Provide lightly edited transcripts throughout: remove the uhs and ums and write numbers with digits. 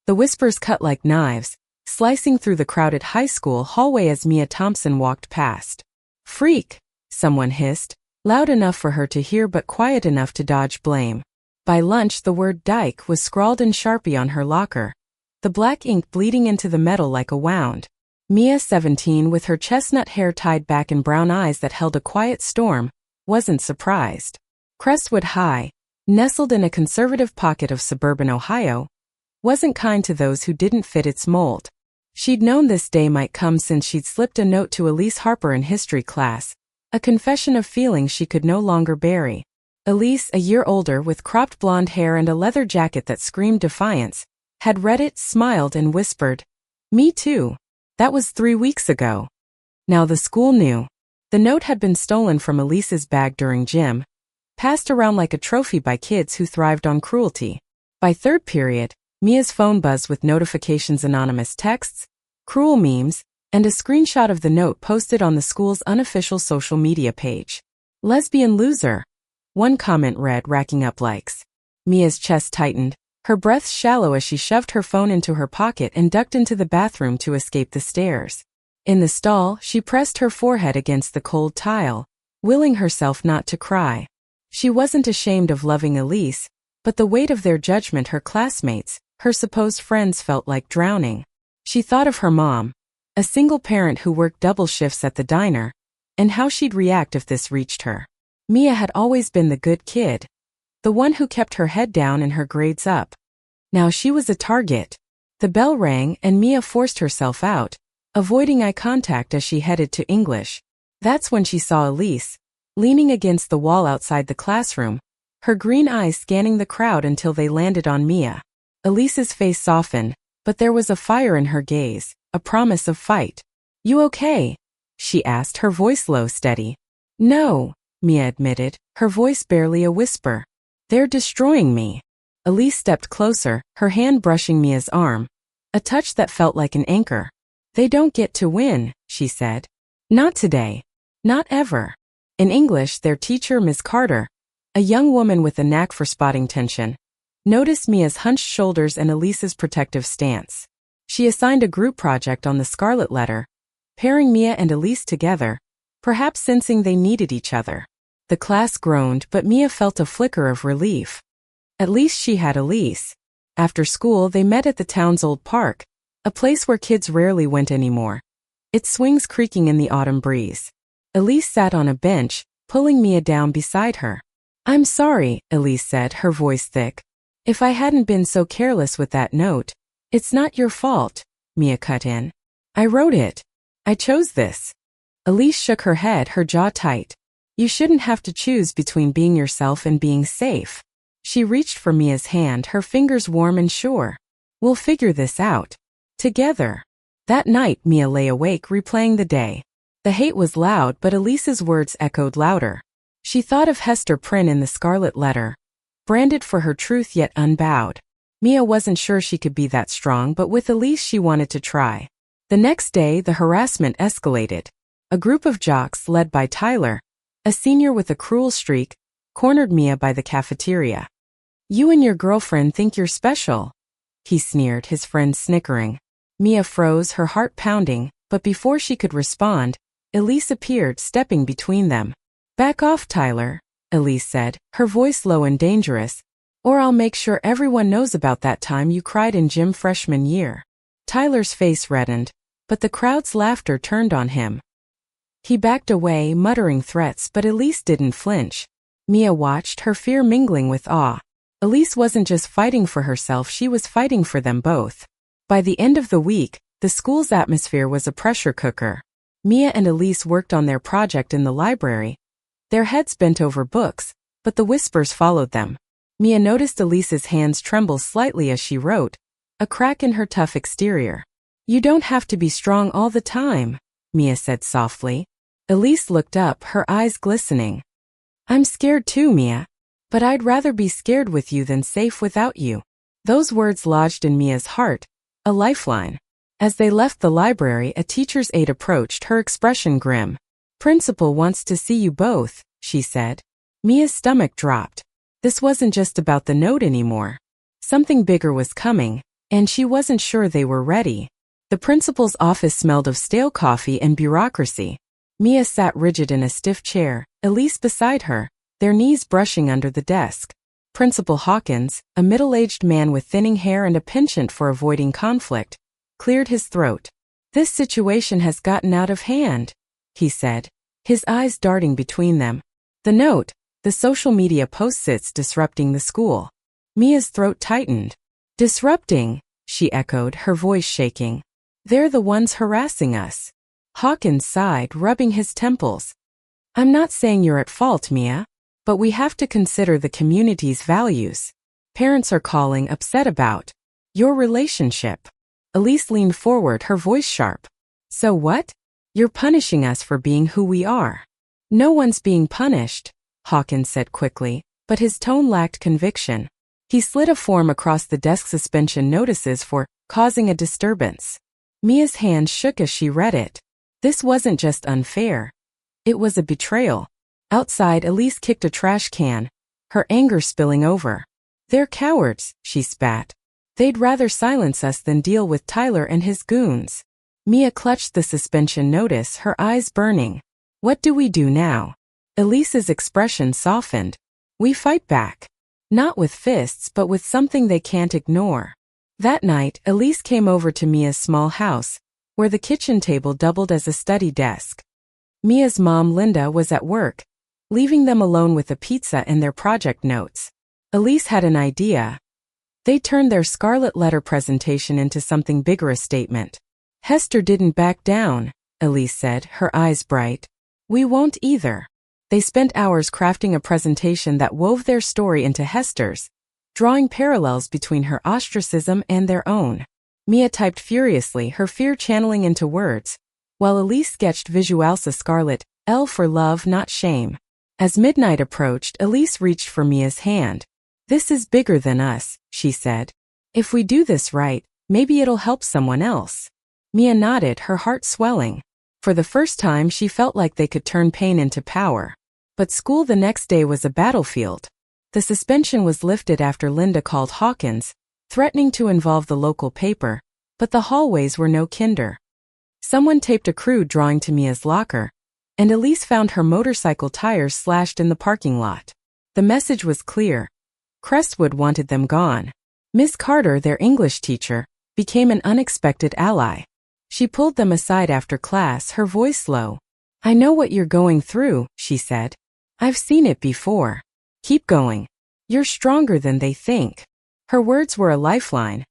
The whispers cut like knives, slicing through the crowded high school hallway as Mia Thompson walked past. "Freak," someone hissed, loud enough for her to hear but quiet enough to dodge blame. By lunch, the word "dyke" was scrawled in Sharpie on her locker, the black ink bleeding into the metal like a wound. Mia, 17, with her chestnut hair tied back and brown eyes that held a quiet storm, wasn't surprised. Crestwood High, nestled in a conservative pocket of suburban Ohio, wasn't kind to those who didn't fit its mold. She'd known this day might come since she'd slipped a note to Elise Harper in history class, a confession of feelings she could no longer bury. Elise, a year older with cropped blonde hair and a leather jacket that screamed defiance, had read it, smiled, and whispered, "Me too. That was 3 weeks ago." Now the school knew. The note had been stolen from Elise's bag during gym, passed around like a trophy by kids who thrived on cruelty. By third period, Mia's phone buzzed with notifications, anonymous texts, cruel memes, and a screenshot of the note posted on the school's unofficial social media page. "Lesbian loser," one comment read, racking up likes. Mia's chest tightened, her breath shallow as she shoved her phone into her pocket and ducked into the bathroom to escape the stares. In the stall, she pressed her forehead against the cold tile, willing herself not to cry. She wasn't ashamed of loving Elise, but the weight of their judgment, her classmates, her supposed friends, felt like drowning. She thought of her mom, a single parent who worked double shifts at the diner, and how she'd react if this reached her. Mia had always been the good kid, the one who kept her head down and her grades up. Now she was a target. The bell rang and Mia forced herself out, avoiding eye contact as she headed to English. That's when she saw Elise, leaning against the wall outside the classroom, her green eyes scanning the crowd until they landed on Mia. Elise's face softened, but there was a fire in her gaze, a promise of fight. "You okay?" she asked, her voice low, steady. "No," Mia admitted, her voice barely a whisper. "They're destroying me." Elise stepped closer, her hand brushing Mia's arm, a touch that felt like an anchor. "They don't get to win," she said. "Not today. Not ever." In English, their teacher, Miss Carter, a young woman with a knack for spotting tension, noticed Mia's hunched shoulders and Elise's protective stance. She assigned a group project on the Scarlet Letter, pairing Mia and Elise together, perhaps sensing they needed each other. The class groaned, but Mia felt a flicker of relief. At least she had Elise. After school, they met at the town's old park, a place where kids rarely went anymore, its swings creaking in the autumn breeze. Elise sat on a bench, pulling Mia down beside her. "I'm sorry," Elise said, her voice thick. "If I hadn't been so careless with that note." "It's not your fault," Mia cut in. "I wrote it. I chose this." Elise shook her head, her jaw tight. "You shouldn't have to choose between being yourself and being safe." She reached for Mia's hand, her fingers warm and sure. "We'll figure this out. Together." That night, Mia lay awake, replaying the day. The hate was loud, but Elise's words echoed louder. She thought of Hester Prynne in the Scarlet Letter, branded for her truth yet unbowed. Mia wasn't sure she could be that strong, but with Elise she wanted to try. The next day, the harassment escalated. A group of jocks, led by Tyler, a senior with a cruel streak, cornered Mia by the cafeteria. "You and your girlfriend think you're special," he sneered, his friend snickering. Mia froze, her heart pounding, but before she could respond, Elise appeared, stepping between them. "Back off, Tyler," Elise said, her voice low and dangerous, "or I'll make sure everyone knows about that time you cried in gym freshman year." Tyler's face reddened, but the crowd's laughter turned on him. He backed away, muttering threats, but Elise didn't flinch. Mia watched, her fear mingling with awe. Elise wasn't just fighting for herself, she was fighting for them both. By the end of the week, the school's atmosphere was a pressure cooker. Mia and Elise worked on their project in the library, their heads bent over books, but the whispers followed them. Mia noticed Elise's hands tremble slightly as she wrote, a crack in her tough exterior. "You don't have to be strong all the time," Mia said softly. Elise looked up, her eyes glistening. "I'm scared too, Mia. But I'd rather be scared with you than safe without you." Those words lodged in Mia's heart, a lifeline. As they left the library, a teacher's aide approached, her expression grim. "Principal wants to see you both," she said. Mia's stomach dropped. This wasn't just about the note anymore. Something bigger was coming, and she wasn't sure they were ready. The principal's office smelled of stale coffee and bureaucracy. Mia sat rigid in a stiff chair, Elise beside her, their knees brushing under the desk. Principal Hawkins, a middle-aged man with thinning hair and a penchant for avoiding conflict, cleared his throat. "This situation has gotten out of hand," he said, his eyes darting between them. "The note, the social media posts disrupting the school." Mia's throat tightened. "Disrupting," she echoed, her voice shaking. "They're the ones harassing us." Hawkins sighed, rubbing his temples. "I'm not saying you're at fault, Mia, but we have to consider the community's values. Parents are calling, upset about your relationship." Elise leaned forward, her voice sharp. "So what? You're punishing us for being who we are." "No one's being punished," Hawkins said quickly, but his tone lacked conviction. He slid a form across the desk, suspension notices for causing a disturbance. Mia's hand shook as she read it. This wasn't just unfair. It was a betrayal. Outside, Elise kicked a trash can, her anger spilling over. "They're cowards," she spat. "They'd rather silence us than deal with Tyler and his goons." Mia clutched the suspension notice, her eyes burning. "What do we do now?" Elise's expression softened. "We fight back. Not with fists, but with something they can't ignore." That night, Elise came over to Mia's small house, where the kitchen table doubled as a study desk. Mia's mom, Linda, was at work, leaving them alone with a pizza and their project notes. Elise had an idea. They turned their scarlet letter presentation into something bigger, a statement. "Hester didn't back down," Elise said, her eyes bright. "We won't either." They spent hours crafting a presentation that wove their story into Hester's, drawing parallels between her ostracism and their own. Mia typed furiously, her fear channeling into words, while Elise sketched visuals, a scarlet L for love, not shame. As midnight approached, Elise reached for Mia's hand. "This is bigger than us," she said. "If we do this right, maybe it'll help someone else." Mia nodded, her heart swelling. For the first time, she felt like they could turn pain into power. But school the next day was a battlefield. The suspension was lifted after Linda called Hawkins, threatening to involve the local paper, but the hallways were no kinder. Someone taped a crude drawing to Mia's locker, and Elise found her motorcycle tires slashed in the parking lot. The message was clear. Crestwood wanted them gone. Miss Carter, their English teacher, became an unexpected ally. She pulled them aside after class, her voice low. "I know what you're going through," she said. "I've seen it before. Keep going. You're stronger than they think." Her words were a lifeline,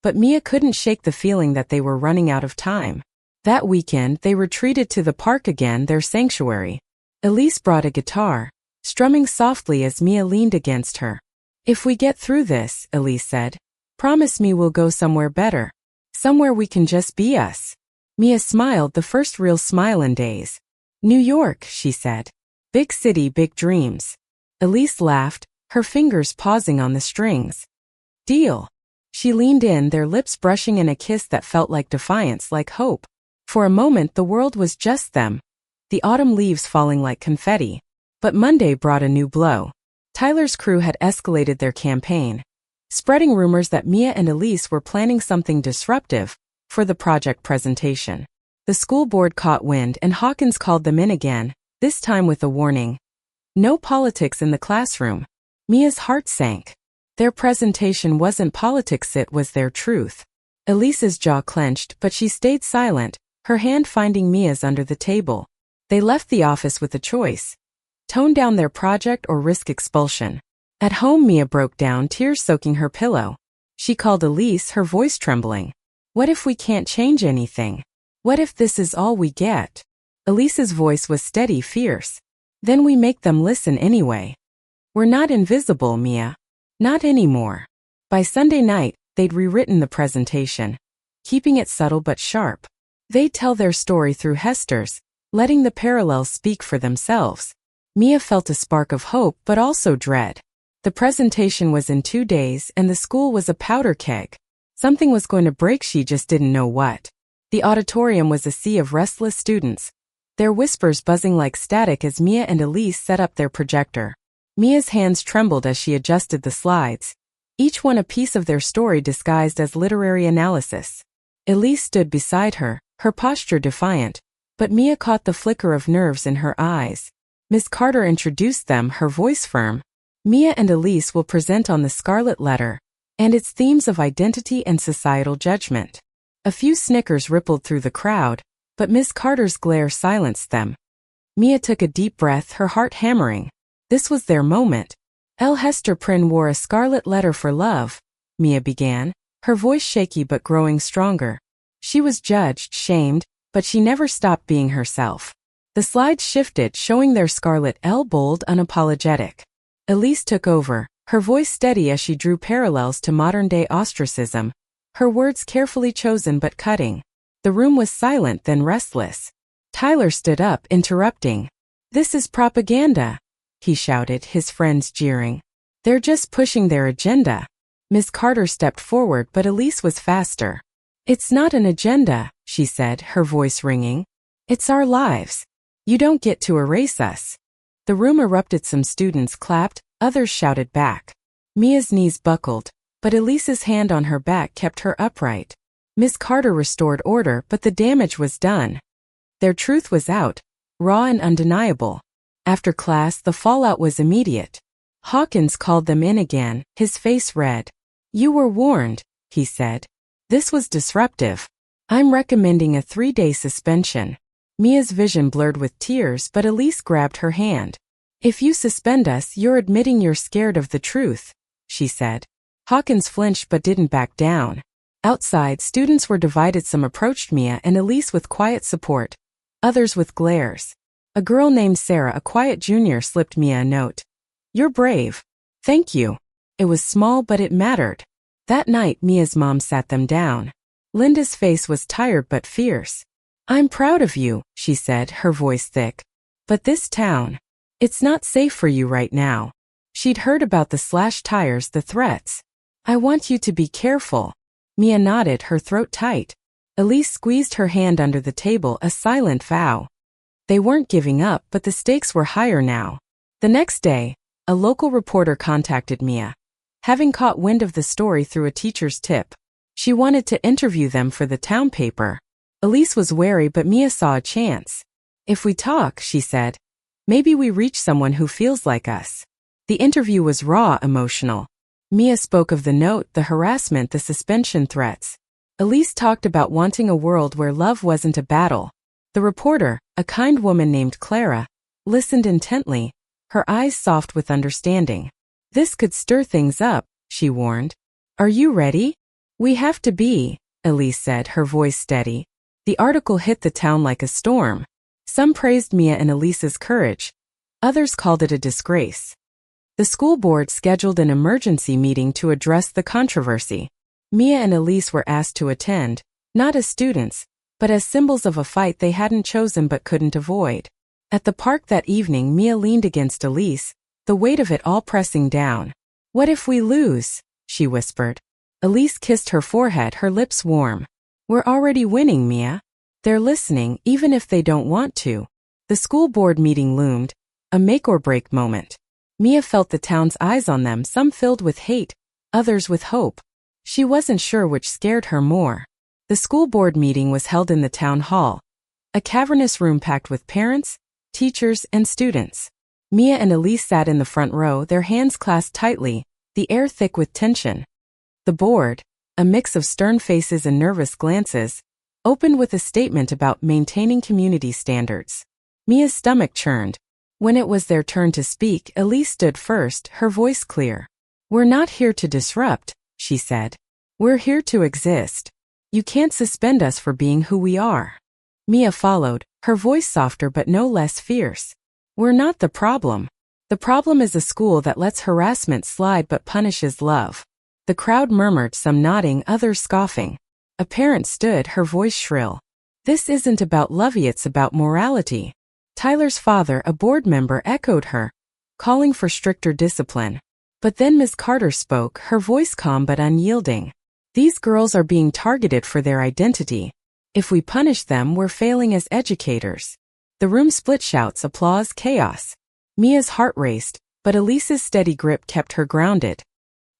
but Mia couldn't shake the feeling that they were running out of time. That weekend, they retreated to the park again, their sanctuary. Elise brought a guitar, strumming softly as Mia leaned against her. "If we get through this," Elise said, "promise me we'll go somewhere better. Somewhere we can just be us." Mia smiled, the first real smile in days. "New York," she said. "Big city, big dreams." Elise laughed, her fingers pausing on the strings. "Deal." She leaned in, their lips brushing in a kiss that felt like defiance, like hope. For a moment the world was just them, the autumn leaves falling like confetti. But Monday brought a new blow. Tyler's crew had escalated their campaign, spreading rumors that Mia and Elise were planning something disruptive for the project presentation. The school board caught wind and Hawkins called them in again, this time with a warning. No politics in the classroom. Mia's heart sank. Their presentation wasn't politics, it was their truth. Elise's jaw clenched, but she stayed silent, her hand finding Mia's under the table. They left the office with a choice: tone down their project or risk expulsion. At home, Mia broke down, tears soaking her pillow. She called Elise, her voice trembling. "What if we can't change anything? What if this is all we get?" Elise's voice was steady, fierce. "Then we make them listen anyway. We're not invisible, Mia. Not anymore." By Sunday night, they'd rewritten the presentation, keeping it subtle but sharp. They'd tell their story through Hester's, letting the parallels speak for themselves. Mia felt a spark of hope but also dread. The presentation was in 2 days and the school was a powder keg. Something was going to break, she just didn't know what. The auditorium was a sea of restless students, their whispers buzzing like static as Mia and Elise set up their projector. Mia's hands trembled as she adjusted the slides, each one a piece of their story disguised as literary analysis. Elise stood beside her, her posture defiant, but Mia caught the flicker of nerves in her eyes. Miss Carter introduced them, her voice firm. Mia and Elise will present on the Scarlet Letter and its themes of identity and societal judgment. A few snickers rippled through the crowd, but Miss Carter's glare silenced them. Mia took a deep breath, her heart hammering. This was their moment. L. Hester Prynne wore a scarlet letter for love, Mia began, her voice shaky but growing stronger. She was judged, shamed, but she never stopped being herself. The slides shifted, showing their scarlet L bold, unapologetic. Elise took over, her voice steady as she drew parallels to modern-day ostracism, her words carefully chosen but cutting. The room was silent, then restless. Tyler stood up, interrupting. "This is propaganda," he shouted, his friends jeering. "They're just pushing their agenda." Miss Carter stepped forward, but Elise was faster. "It's not an agenda," she said, her voice ringing. "It's our lives. You don't get to erase us." The room erupted. Some students clapped, others shouted back. Mia's knees buckled, but Elise's hand on her back kept her upright. Miss Carter restored order, but the damage was done. Their truth was out, raw and undeniable. After class, the fallout was immediate. Hawkins called them in again, his face red. "You were warned," he said. "This was disruptive. I'm recommending a 3-day suspension." Mia's vision blurred with tears, but Elise grabbed her hand. "If you suspend us, you're admitting you're scared of the truth," she said. Hawkins flinched but didn't back down. Outside, students were divided. Some approached Mia and Elise with quiet support, others with glares. A girl named Sarah, a quiet junior, slipped Mia a note. "You're brave." "Thank you." It was small, but it mattered. That night, Mia's mom sat them down. Linda's face was tired but fierce. "I'm proud of you," she said, her voice thick. "But this town, it's not safe for you right now." She'd heard about the slashed tires, the threats. "I want you to be careful." Mia nodded, her throat tight. Elise squeezed her hand under the table, a silent vow. They weren't giving up, but the stakes were higher now. The next day, a local reporter contacted Mia, having caught wind of the story through a teacher's tip. She wanted to interview them for the town paper. Elise was wary, but Mia saw a chance. "If we talk," she said, "maybe we reach someone who feels like us." The interview was raw, emotional. Mia spoke of the note, the harassment, the suspension threats. Elise talked about wanting a world where love wasn't a battle. The reporter, a kind woman named Clara, listened intently, her eyes soft with understanding. "This could stir things up," she warned. "Are you ready?" "We have to be," Elise said, her voice steady. The article hit the town like a storm. Some praised Mia and Elise's courage. Others called it a disgrace. The school board scheduled an emergency meeting to address the controversy. Mia and Elise were asked to attend, not as students, but as symbols of a fight they hadn't chosen but couldn't avoid. At the park that evening, Mia leaned against Elise, the weight of it all pressing down. "What if we lose?" she whispered. Elise kissed her forehead, her lips warm. "We're already winning, Mia. They're listening, even if they don't want to." The school board meeting loomed, a make-or-break moment. Mia felt the town's eyes on them, some filled with hate, others with hope. She wasn't sure which scared her more. The school board meeting was held in the town hall, a cavernous room packed with parents, teachers, and students. Mia and Elise sat in the front row, their hands clasped tightly, the air thick with tension. The board, a mix of stern faces and nervous glances, opened with a statement about maintaining community standards. Mia's stomach churned. When it was their turn to speak, Elise stood first, her voice clear. "We're not here to disrupt," she said. "We're here to exist. You can't suspend us for being who we are." Mia followed, her voice softer but no less fierce. "We're not the problem. The problem is a school that lets harassment slide but punishes love." The crowd murmured, some nodding, others scoffing. A parent stood, her voice shrill. "This isn't about love, it's about morality." Tyler's father, a board member, echoed her, calling for stricter discipline. But then Miss Carter spoke, her voice calm but unyielding. "These girls are being targeted for their identity. If we punish them, we're failing as educators." The room split, shouts, applause, chaos. Mia's heart raced, but Elise's steady grip kept her grounded.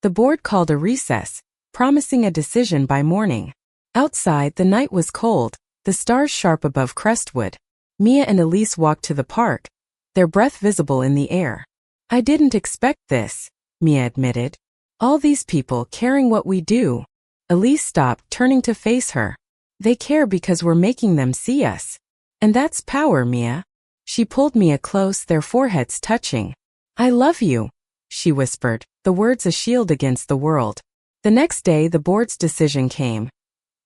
The board called a recess, promising a decision by morning. Outside, the night was cold, the stars sharp above Crestwood. Mia and Elise walked to the park, their breath visible in the air. "I didn't expect this," Mia admitted. "All these people caring what we do." Elise stopped, turning to face her. "They care because we're making them see us. And that's power, Mia." She pulled Mia close, their foreheads touching. "I love you," she whispered, the words a shield against the world. The next day, the board's decision came.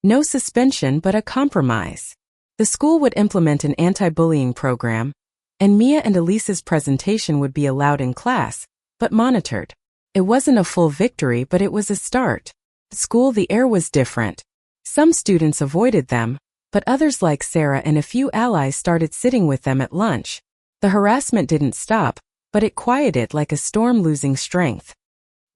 No suspension but a compromise. The school would implement an anti-bullying program, and Mia and Elise's presentation would be allowed in class, but monitored. It wasn't a full victory, but it was a start. At school, the air was different. Some students avoided them, but others like Sarah and a few allies started sitting with them at lunch. The harassment didn't stop, but it quieted like a storm losing strength.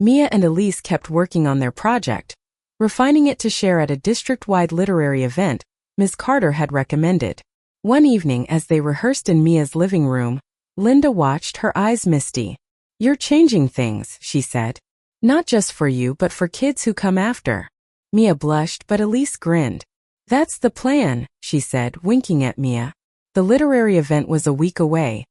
Mia and Elise kept working on their project, refining it to share at a district-wide literary event Ms. Carter had recommended. One evening, as they rehearsed in Mia's living room, Linda watched, her eyes misty. "You're changing things," she said. "Not just for you but for kids who come after." Mia blushed, but Elise grinned. "That's the plan," she said, winking at Mia. The literary event was a week away,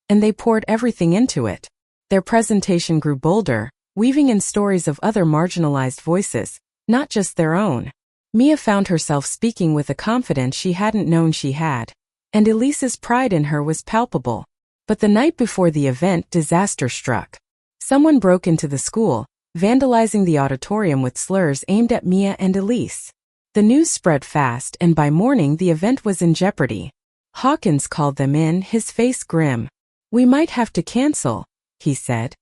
and they poured everything into it. Their presentation grew bolder, weaving in stories of other marginalized voices, not just their own. Mia found herself speaking with a confidence she hadn't known she had, and Elise's pride in her was palpable. But the night before the event, disaster struck. Someone broke into the school, vandalizing the auditorium with slurs aimed at Mia and Elise. The news spread fast, and by morning the event was in jeopardy. Hawkins called them in, his face grim. "We might have to cancel," he said.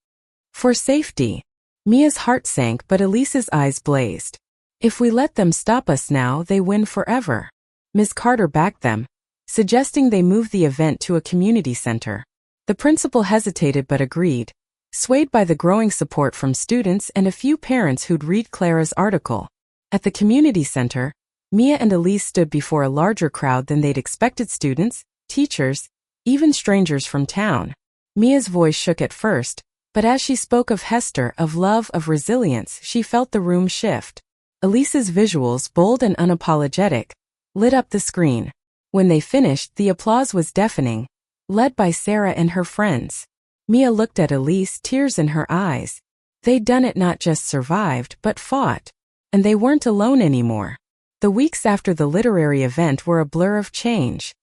"For safety." Mia's heart sank, but Elise's eyes blazed. "If we let them stop us now, they win forever." Ms. Carter backed them, suggesting they move the event to a community center. The principal hesitated but agreed, swayed by the growing support from students and a few parents who'd read Clara's article. At the community center, Mia and Elise stood before a larger crowd than they'd expected: students, teachers, even strangers from town. Mia's voice shook at first, but as she spoke of Hester, of love, of resilience, she felt the room shift. Elise's visuals, bold and unapologetic, lit up the screen. When they finished, the applause was deafening, led by Sarah and her friends. Mia looked at Elise, tears in her eyes. They'd done it, not just survived, but fought. And they weren't alone anymore. The weeks after the literary event were a blur of change.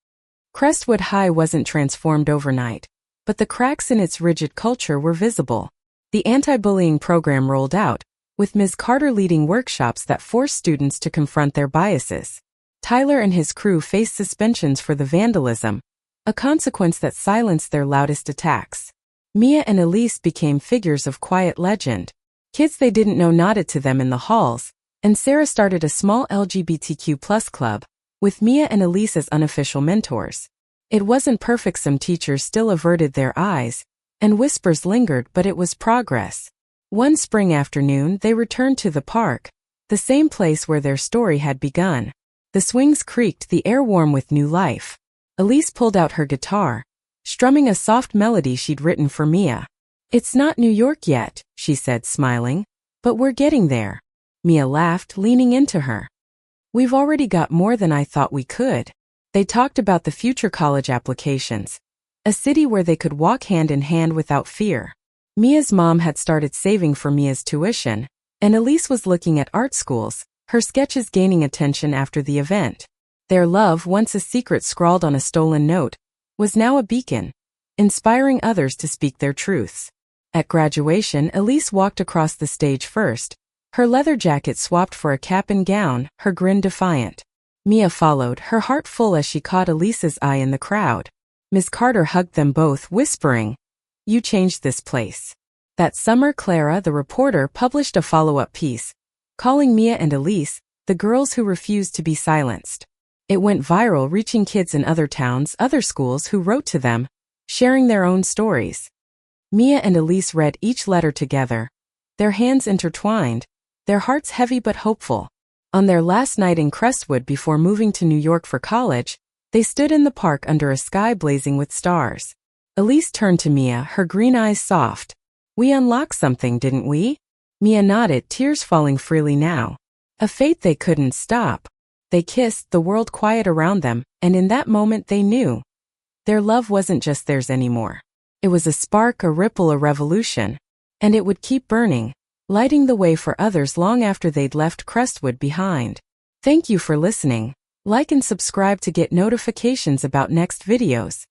Crestwood High wasn't transformed overnight, but the cracks in its rigid culture were visible. The anti-bullying program rolled out, with Ms. Carter leading workshops that forced students to confront their biases. Tyler and his crew faced suspensions for the vandalism, a consequence that silenced their loudest attacks. Mia and Elise became figures of quiet legend. Kids they didn't know nodded to them in the halls, and Sarah started a small LGBTQ+ club, with Mia and Elise as unofficial mentors. It wasn't perfect, some teachers still averted their eyes, and whispers lingered, but it was progress. One spring afternoon, they returned to the park, the same place where their story had begun. The swings creaked, the air warm with new life. Elise pulled out her guitar, strumming a soft melody she'd written for Mia. "It's not New York yet," she said, smiling, "but we're getting there." Mia laughed, leaning into her. "We've already got more than I thought we could." They talked about the future college applications, a city where they could walk hand in hand without fear. Mia's mom had started saving for Mia's tuition, and Elise was looking at art schools, her sketches gaining attention after the event. Their love, once a secret scrawled on a stolen note, was now a beacon, inspiring others to speak their truths. At graduation, Elise walked across the stage first, her leather jacket swapped for a cap and gown, her grin defiant. Mia followed, her heart full as she caught Elise's eye in the crowd. Ms. Carter hugged them both, whispering, "You changed this place." That summer, Clara, the reporter, published a follow-up piece, calling Mia and Elise the girls who refused to be silenced. It went viral, reaching kids in other towns, other schools who wrote to them, sharing their own stories. Mia and Elise read each letter together, their hands intertwined, their hearts heavy but hopeful. On their last night in Crestwood before moving to New York for college, they stood in the park under a sky blazing with stars. Elise turned to Mia, her green eyes soft. "We unlocked something, didn't we?" Mia nodded, tears falling freely now. A fate they couldn't stop. They kissed, the world quiet around them, and in that moment they knew. Their love wasn't just theirs anymore. It was a spark, a ripple, a revolution. And it would keep burning, lighting the way for others long after they'd left Crestwood behind. Thank you for listening. Like and subscribe to get notifications about next videos.